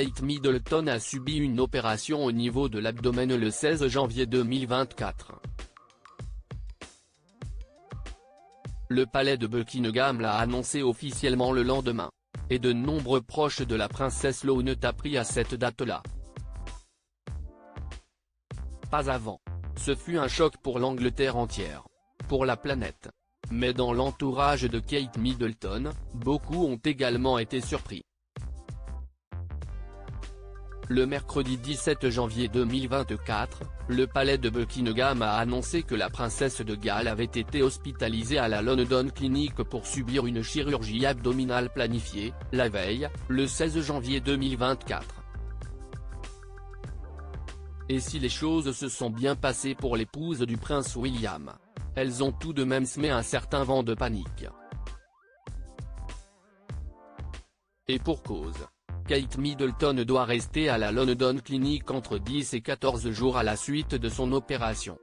Kate Middleton a subi une opération au niveau de l'abdomen le 16 janvier 2024. Le palais de Buckingham l'a annoncé officiellement le lendemain. Et de nombreux proches de la princesse l'ont appris à cette date-là. Pas avant. Ce fut un choc pour l'Angleterre entière. Pour la planète. Mais dans l'entourage de Kate Middleton, beaucoup ont également été surpris. Le mercredi 17 janvier 2024, le palais de Buckingham a annoncé que la princesse de Galles avait été hospitalisée à la London Clinic pour subir une chirurgie abdominale planifiée, la veille, le 16 janvier 2024. Et si les choses se sont bien passées pour l'épouse du prince William, elles ont tout de même semé un certain vent de panique. Et pour cause. Kate Middleton doit rester à la London Clinic entre 10 et 14 jours à la suite de son opération.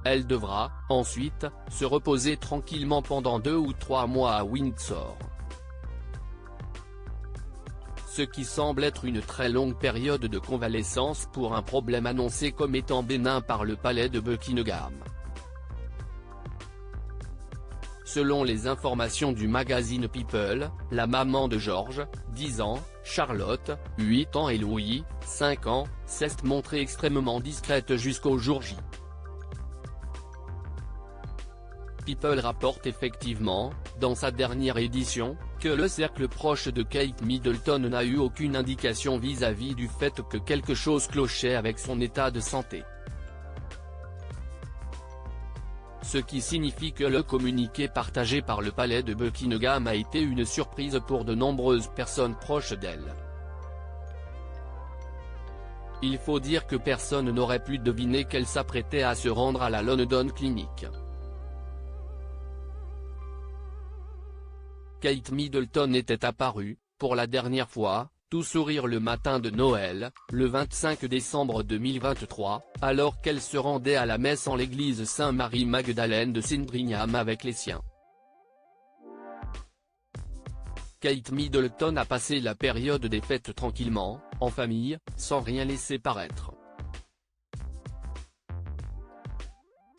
Elle devra, ensuite, se reposer tranquillement pendant 2 ou 3 mois à Windsor. Ce qui semble être une très longue période de convalescence pour un problème annoncé comme étant bénin par le palais de Buckingham. Selon les informations du magazine People, la maman de George, 10 ans, Charlotte, 8 ans et Louis, 5 ans, s'est montrée extrêmement discrète jusqu'au jour J. People rapporte effectivement, dans sa dernière édition, que le cercle proche de Kate Middleton n'a eu aucune indication vis-à-vis du fait que quelque chose clochait avec son état de santé. Ce qui signifie que le communiqué partagé par le palais de Buckingham a été une surprise pour de nombreuses personnes proches d'elle. Il faut dire que personne n'aurait pu deviner qu'elle s'apprêtait à se rendre à la London Clinic. Kate Middleton était apparue, pour la dernière fois, tout sourire le matin de Noël, le 25 décembre 2023, alors qu'elle se rendait à la messe en l'église Saint-Marie-Magdalène de Sandringham avec les siens. Kate Middleton a passé la période des fêtes tranquillement, en famille, sans rien laisser paraître.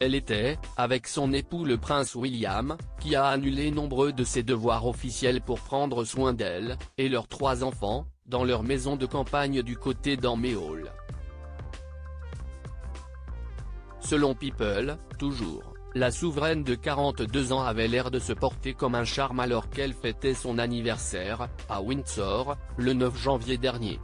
Elle était, avec son époux le prince William, qui a annulé nombreux de ses devoirs officiels pour prendre soin d'elle, et leurs 3 enfants, dans leur maison de campagne du côté d'Anméole. Selon People, toujours, la souveraine de 42 ans avait l'air de se porter comme un charme alors qu'elle fêtait son anniversaire, à Windsor, le 9 janvier dernier.